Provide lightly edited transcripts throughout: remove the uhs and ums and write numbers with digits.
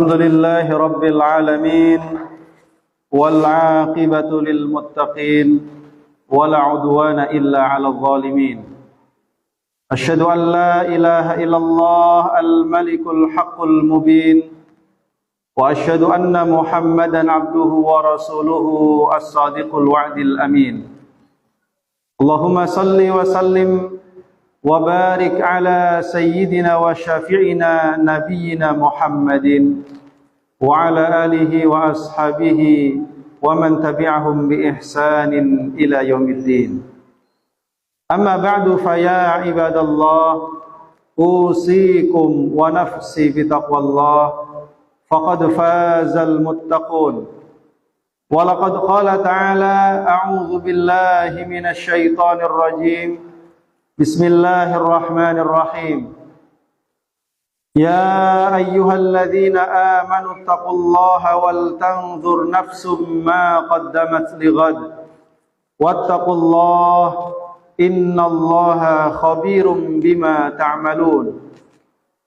الحمد لله رب العالمين والعاقبة للمتقين ولا عدوان إلا على الظالمين أشهد أن لا إله إلا الله الملك الحق المبين وأشهد أن محمدا عبده ورسوله الصادق الوعد الأمين اللهم صل وسلم وبارك على سيدنا وشافعنا نبينا محمد وعلى آله وأصحابه ومن تبعهم بإحسان إلى يوم الدين أما بعد فيا عباد الله أوصيكم ونفسي بتقوى الله فقد فاز المتقون ولقد قال تعالى أعوذ بالله من الشيطان الرجيم بسم الله الرحمن الرحيم يا أيها الذين آمنوا اتقوا الله ولتنظر نفس ما قدمت لغد واتقوا الله إن الله خبير بما تعملون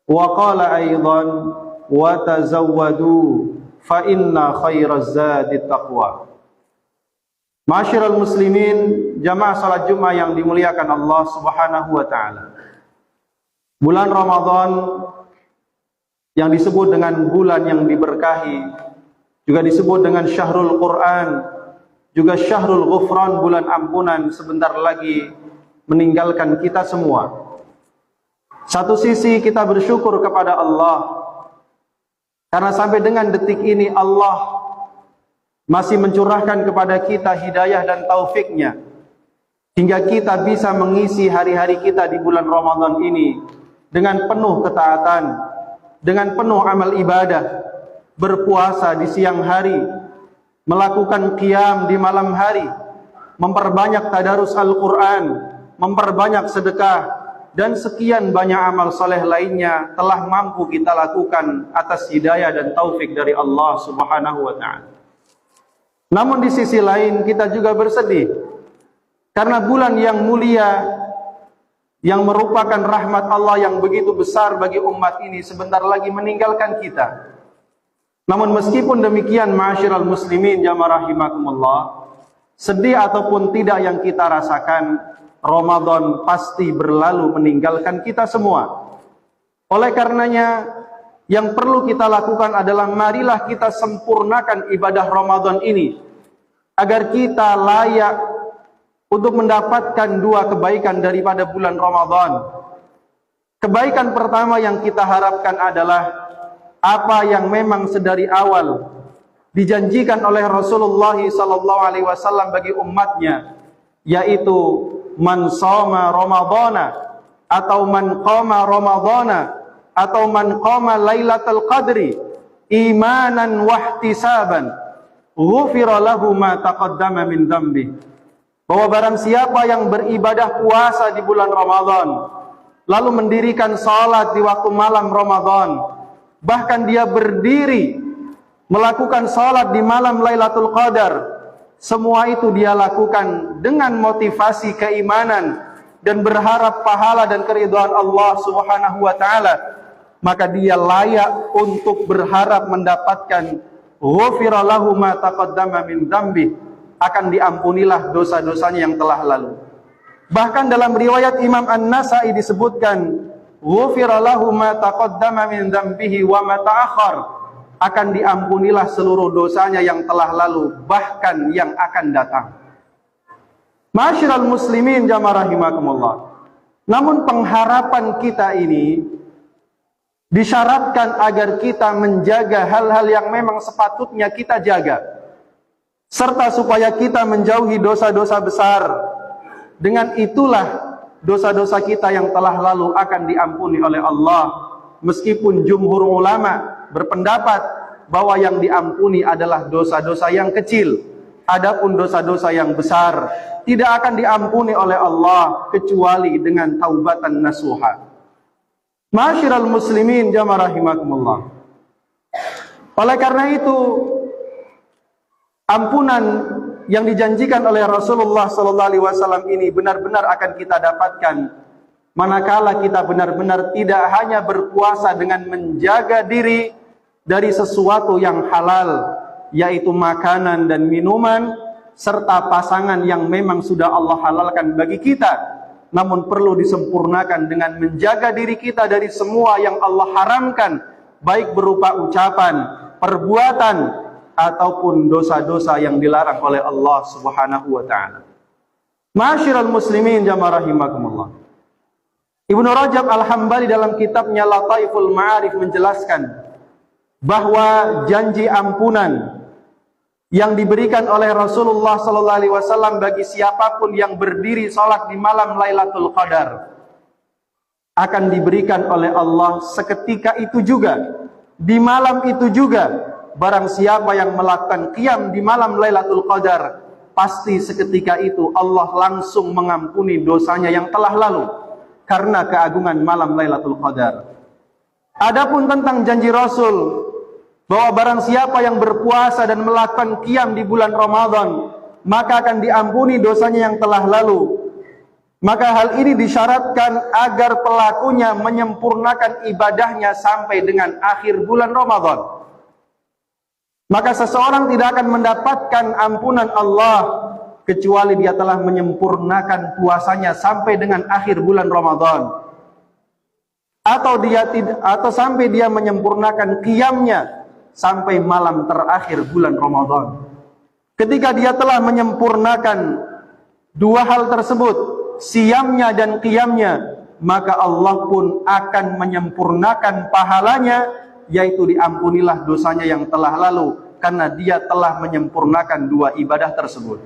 وقال أيضا وتزودوا فإن خير الزاد التقوى. Ma'asyiral muslimin, jamaah salat Jumat yang dimuliakan Allah Subhanahu wa taala. Bulan Ramadan yang disebut dengan bulan yang diberkahi, juga disebut dengan Syahrul Quran, juga Syahrul Ghufran, bulan ampunan, sebentar lagi meninggalkan kita semua. Satu sisi kita bersyukur kepada Allah karena sampai dengan detik ini Allah masih mencurahkan kepada kita hidayah dan taufiknya hingga kita bisa mengisi hari-hari kita di bulan Ramadan ini dengan penuh ketaatan, dengan penuh amal ibadah, berpuasa di siang hari, melakukan qiyam di malam hari, memperbanyak tadarus Al-Quran, memperbanyak sedekah, dan sekian banyak amal soleh lainnya telah mampu kita lakukan atas hidayah dan taufik dari Allah Subhanahu wa ta'ala. Namun di sisi lain kita juga bersedih karena bulan yang mulia yang merupakan rahmat Allah yang begitu besar bagi umat ini sebentar lagi meninggalkan kita. Namun meskipun demikian, ma'asyiral muslimin jamaah rahimakumullah, sedih ataupun tidak yang kita rasakan, Ramadan pasti berlalu meninggalkan kita semua. Oleh karenanya yang perlu kita lakukan adalah marilah kita sempurnakan ibadah Ramadan ini agar kita layak untuk mendapatkan dua kebaikan daripada bulan Ramadan. Kebaikan pertama yang kita harapkan adalah apa yang memang sedari awal dijanjikan oleh Rasulullah SAW bagi umatnya, yaitu man shoma Ramadhana atau man qama Ramadhana atau man qama Lailatul Qadri imanan wahtisaban ghufira lahu ma taqaddama min dhanbi. Bahwa barang siapa yang beribadah puasa di bulan Ramadan lalu mendirikan salat di waktu malam Ramadan, bahkan dia berdiri melakukan salat di malam Lailatul Qadar, semua itu dia lakukan dengan motivasi keimanan dan berharap pahala dan keridhaan Allah Subhanahu wa taala, maka dia layak untuk berharap mendapatkan ghufira lahu ma taqaddama min dzambi, akan diampunilah dosa-dosanya yang telah lalu. Bahkan dalam riwayat Imam An-Nasa'i disebutkan ghufira lahu ma taqaddama min dzambihi wa ma ta'akhkhar, akan diampunilah seluruh dosanya yang telah lalu bahkan yang akan datang. Ma'asyiral muslimin jamaah rahimakumullah. Namun pengharapan kita ini disyaratkan agar kita menjaga hal-hal yang memang sepatutnya kita jaga, serta supaya kita menjauhi dosa-dosa besar. Dengan itulah dosa-dosa kita yang telah lalu akan diampuni oleh Allah. Meskipun jumhur ulama berpendapat bahwa yang diampuni adalah dosa-dosa yang kecil, adapun dosa-dosa yang besar tidak akan diampuni oleh Allah kecuali dengan taubatan nasuha. Ma'asyiral muslimin jamaah rahimakumullah. Oleh karena itu, ampunan yang dijanjikan oleh Rasulullah SAW ini benar-benar akan kita dapatkan manakala kita benar-benar tidak hanya berpuasa dengan menjaga diri dari sesuatu yang halal, yaitu makanan dan minuman, serta pasangan yang memang sudah Allah halalkan bagi kita, namun perlu disempurnakan dengan menjaga diri kita dari semua yang Allah haramkan, baik berupa ucapan, perbuatan, ataupun dosa-dosa yang dilarang oleh Allah Subhanahu wa ta'ala. Ma'asyiral muslimin jamaah rahimakumullah. Ibnu Rajab Al-Hambali dalam kitabnya Lataiful Ma'arif menjelaskan bahwa janji ampunan yang diberikan oleh Rasulullah sallallahu alaihi wasallam bagi siapapun yang berdiri salat di malam Lailatul Qadar akan diberikan oleh Allah seketika itu juga, di malam itu juga. Barang siapa yang melakukan qiyam di malam Lailatul Qadar, pasti seketika itu Allah langsung mengampuni dosanya yang telah lalu karena keagungan malam Lailatul Qadar. Adapun tentang janji Rasul bahwa barang siapa yang berpuasa dan melakukan qiyam di bulan Ramadan, maka akan diampuni dosanya yang telah lalu. Maka hal ini disyaratkan agar pelakunya menyempurnakan ibadahnya sampai dengan akhir bulan Ramadan. Maka seseorang tidak akan mendapatkan ampunan Allah kecuali dia telah menyempurnakan puasanya sampai dengan akhir bulan Ramadan, atau sampai dia menyempurnakan qiyamnya sampai malam terakhir bulan Ramadan. Ketika dia telah menyempurnakan dua hal tersebut, siyamnya dan qiyamnya, maka Allah pun akan menyempurnakan pahalanya, yaitu diampunilah dosanya yang telah lalu karena dia telah menyempurnakan dua ibadah tersebut.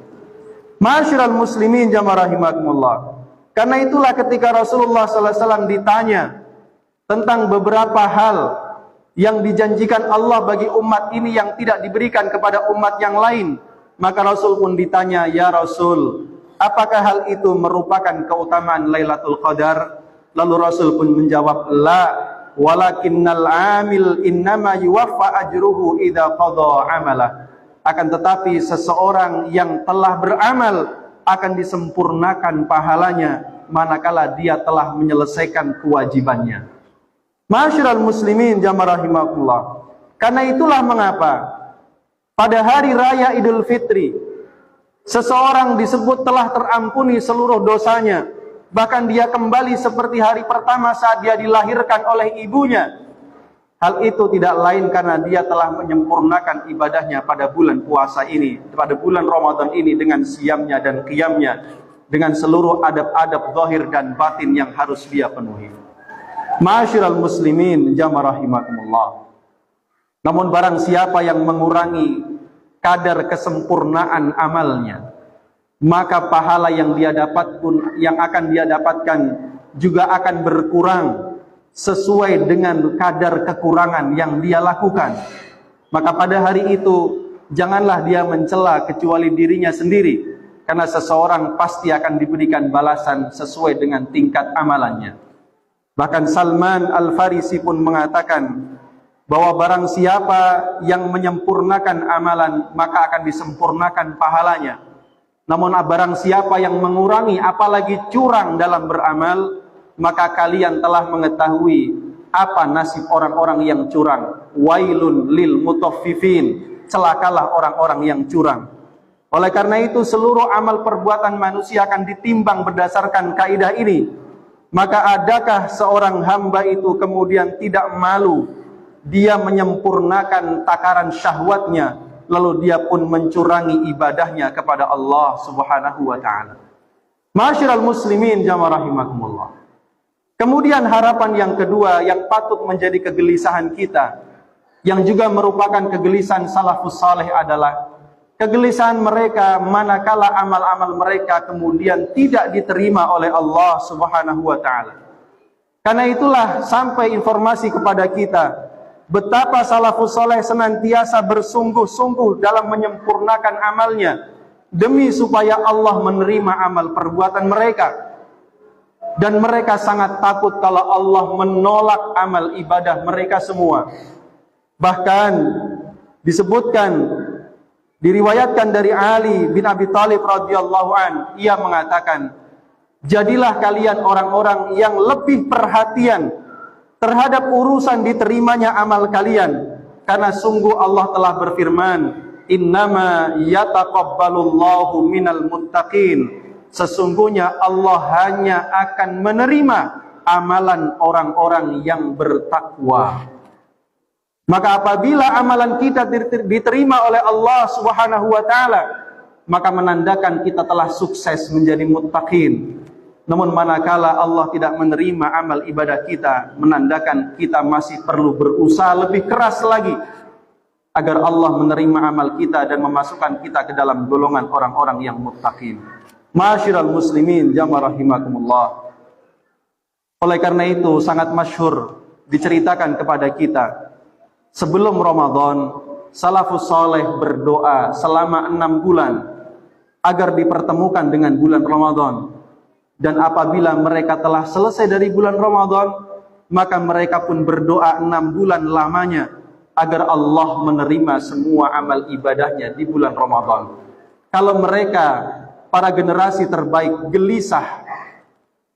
Ma'asyiral muslimin jamaah rahimakumullah. Karena itulah ketika Rasulullah sallallahu alaihi wasallam ditanya tentang beberapa hal yang dijanjikan Allah bagi umat ini yang tidak diberikan kepada umat yang lain, maka Rasul pun ditanya, "Ya Rasul, apakah hal itu merupakan keutamaan Lailatul Qadar?" Lalu Rasul pun menjawab, "La, walakinnal amil innama yuwaffa ajruhu idza qada amalah." Akan tetapi seseorang yang telah beramal akan disempurnakan pahalanya manakala dia telah menyelesaikan kewajibannya. Ma'asyiral muslimin jamaah rahimakumullah. Karena itulah mengapa pada hari raya Idul Fitri seseorang disebut telah terampuni seluruh dosanya, bahkan dia kembali seperti hari pertama saat dia dilahirkan oleh ibunya. Hal itu tidak lain karena dia telah menyempurnakan ibadahnya pada bulan puasa ini, pada bulan Ramadan ini, dengan siyamnya dan qiyamnya, dengan seluruh adab-adab zahir dan batin yang harus dia penuhi. Ma'asyiral muslimin jamaah rahimakumullah. Namun barang siapa yang mengurangi kadar kesempurnaan amalnya, maka pahala yang dia dapat pun, yang akan dia dapatkan juga akan berkurang sesuai dengan kadar kekurangan yang dia lakukan. Maka pada hari itu janganlah dia mencela kecuali dirinya sendiri, karena seseorang pasti akan diberikan balasan sesuai dengan tingkat amalannya. Bahkan Salman Al-Farisi pun mengatakan bahwa barang siapa yang menyempurnakan amalan, maka akan disempurnakan pahalanya. Namun barang siapa yang mengurangi apalagi curang dalam beramal, maka kalian telah mengetahui apa nasib orang-orang yang curang. Wailun lil mutaffifin, celakalah orang-orang yang curang. Oleh karena itu seluruh amal perbuatan manusia akan ditimbang berdasarkan kaidah ini. Maka adakah seorang hamba itu kemudian tidak malu dia menyempurnakan takaran syahwatnya, lalu dia pun mencurangi ibadahnya kepada Allah Subhanahu wa ta'ala. Ma'asyiral muslimin jamaah rahimakumullah. Kemudian harapan yang kedua yang patut menjadi kegelisahan kita, yang juga merupakan kegelisahan salafus saleh, adalah kegelisahan mereka manakala amal-amal mereka kemudian tidak diterima oleh Allah Subhanahu wa ta'ala. Karena itulah sampai informasi kepada kita betapa salafus saleh senantiasa bersungguh-sungguh dalam menyempurnakan amalnya demi supaya Allah menerima amal perbuatan mereka. Dan mereka sangat takut kalau Allah menolak amal ibadah mereka semua. Bahkan disebutkan, diriwayatkan dari Ali bin Abi Thalib radhiyallahu an, ia mengatakan, "Jadilah kalian orang-orang yang lebih perhatian terhadap urusan diterimanya amal kalian, Karena sungguh Allah telah berfirman, innama yataqabbalullahu minal muttaqin. Sesungguhnya Allah hanya akan menerima amalan orang-orang yang bertakwa. Maka apabila amalan kita diterima oleh Allah Subhanahu wa taala, maka menandakan kita telah sukses menjadi muttaqin. Namun manakala Allah tidak menerima amal ibadah kita, menandakan kita masih perlu berusaha lebih keras lagi agar Allah menerima amal kita dan memasukkan kita ke dalam golongan orang-orang yang muttaqin. Ma'asyiral muslimin jamaah rahimakumullah. Oleh karena itu sangat masyhur diceritakan kepada kita, sebelum Ramadan salafus saleh berdoa selama 6 bulan agar dipertemukan dengan bulan Ramadan. Dan apabila mereka telah selesai dari bulan Ramadan, maka mereka pun berdoa 6 bulan lamanya agar Allah menerima semua amal ibadahnya di bulan Ramadan. Kalau mereka, para generasi terbaik, gelisah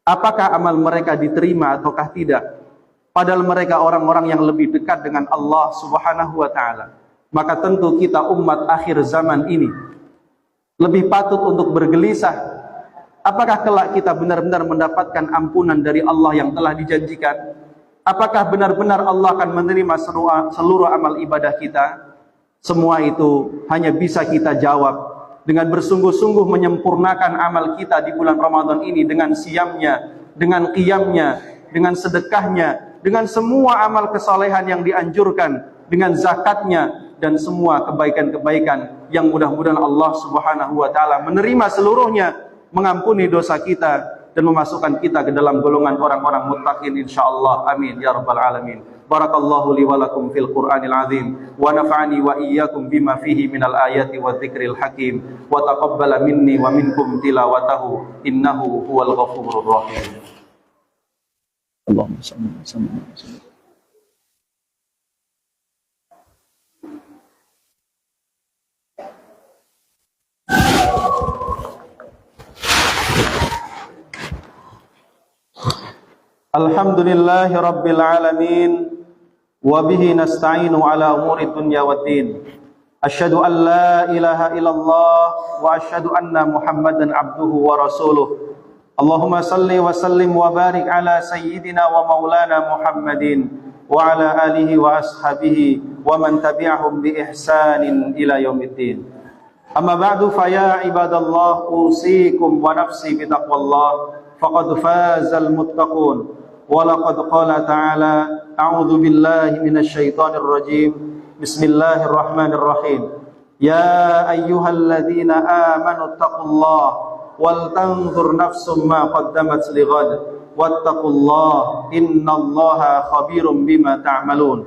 apakah amal mereka diterima ataukah tidak, padahal mereka orang-orang yang lebih dekat dengan Allah Subhanahu wa taala, maka tentu kita umat akhir zaman ini lebih patut untuk bergelisah. Apakah kelak kita benar-benar mendapatkan ampunan dari Allah yang telah dijanjikan? Apakah benar-benar Allah akan menerima seluruh amal ibadah kita? Semua itu hanya bisa kita jawab dengan bersungguh-sungguh menyempurnakan amal kita di bulan Ramadan ini, dengan siamnya, dengan qiyamnya, dengan sedekahnya, dengan semua amal kesalehan yang dianjurkan, dengan zakatnya, dan semua kebaikan-kebaikan yang mudah-mudahan Allah Subhanahu wa taala menerima seluruhnya, mengampuni dosa kita dan memasukkan kita ke dalam golongan orang-orang muttaqin insyaallah. Amin ya rabbal alamin. Barakallahu li wa lakum fil Qur'anil azim wa nafa'ani wa iyyakum bima fihi minal ayati wa dzikril hakim wa taqabbala minni wa minkum tilawatahu innahu huwal ghafurur rahim. Allahumma shalli wa sallim. Alhamdulillahi rabbil alamin wa bihi nasta'inu ala umuri dunya waddin. Asyhadu an la ilaha illallah wa asyhadu anna Muhammadan abduhu wa rasuluh. Allahumma salli wa sallim wa barik ala sayyidina wa maulana Muhammadin wa ala alihi wa ashabihi wa man tabi'ahum bi ihsanin ila yaumiddin. Amma ba'du, fa ya ibadallah, usikum wa nafsi bi taqwallah faqad fazal muttaqun. ولقد قال تعالى أعوذ بالله من الشيطان الرجيم بسم الله الرحمن الرحيم يا أيها الذين آمنوا اتقوا الله ولتنظر نفس ما قدمت لغد واتقوا الله إن الله خبير بما تعملون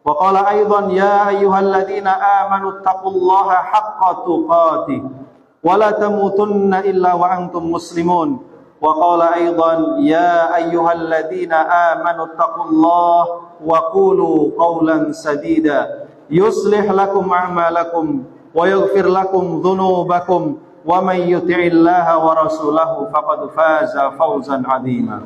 وقال أيضا يا أيها الذين آمنوا اتقوا الله حق تقاته ولا تموتن إلا وأنتم مسلمون وقال أيضا يا أيها الذين آمنوا اتقوا الله وقولوا قولا سديدا يصلح لكم أعمالكم ويغفر لكم ذنوبكم ومن يطع الله ورسوله فقد فاز فوزا عظيما.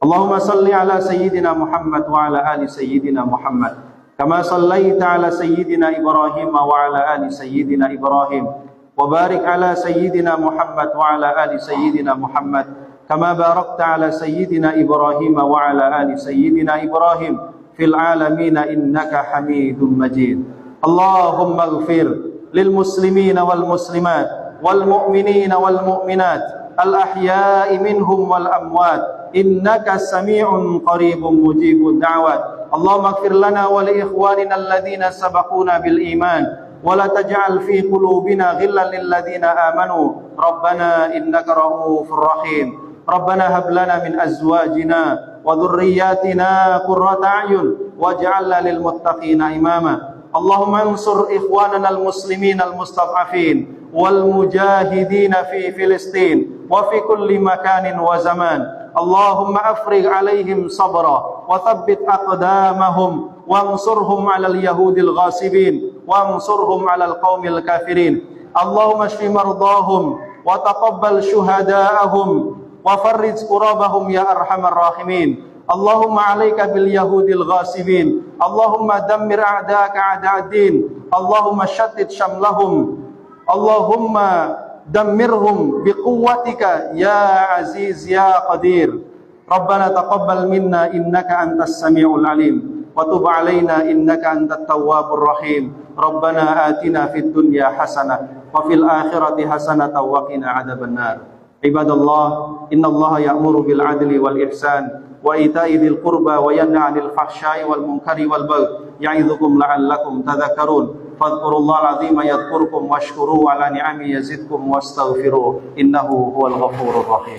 اللهم صل على سيدنا محمد وعلى آل سيدنا محمد كما صليت على سيدنا إبراهيم وعلى آل سيدنا إبراهيم وبارك على سيدنا محمد وعلى آل سيدنا محمد كما باركت على سيدنا إبراهيم وعلى آل سيدنا إبراهيم في العالمين إنك حميد مجيد. اللهم اغفر للمسلمين والمسلمات والمؤمنين والمؤمنات الأحياء منهم والأموات إنك سميع قريب مجيب الدعوات. اللهم اغفر لنا ولإخواننا الذين سبقونا بالإيمان ولا تجعل في قلوبنا غلا للذين آمنوا ربنا إنك رؤوف رحيم. ربنا هب لنا من أزواجنا وذرياتنا قرة أعين واجعلنا للمتقين إماما. اللهم انصر إخواننا المسلمين المستضعفين والمجاهدين في فلسطين وفي كل مكان وزمان. اللهم أفرغ عليهم صبرا وثبت أقدامهم وانصرهم على اليهود الغاصبين وانصرهم على القوم الكافرين. اللهم اشف مرضاهم وتقبل شهداءهم وفرج كربهم يا أرحم الراحمين. Allahumma alaika bil yahudil ghasibin. Allahumma dammir a'daka a'da'ad-din. Allahumma shattit shamlahum. Allahumma dammirhum biquwwatika ya aziz ya qadir. Rabbana taqabbal minna innaka antas samiul alim wa tub alaina innaka antat tawwabur rahim. Rabbana atina fid dunya hasanah wa fil akhirati hasanah wa qina adzabannar. Ibadallah, innallaha ya'muru bil adli wal ihsan wa ita'i dzil qurba wa yanha 'anil fahsya'i wal munkari wal baghi ya'idzukum la'allakum tadhakkarun. Fadhkurullahal 'azima yadhkurkum washkuruhu 'ala ni'amihi yazidkum wastaghfiruh innahu huwal ghafurur rahim.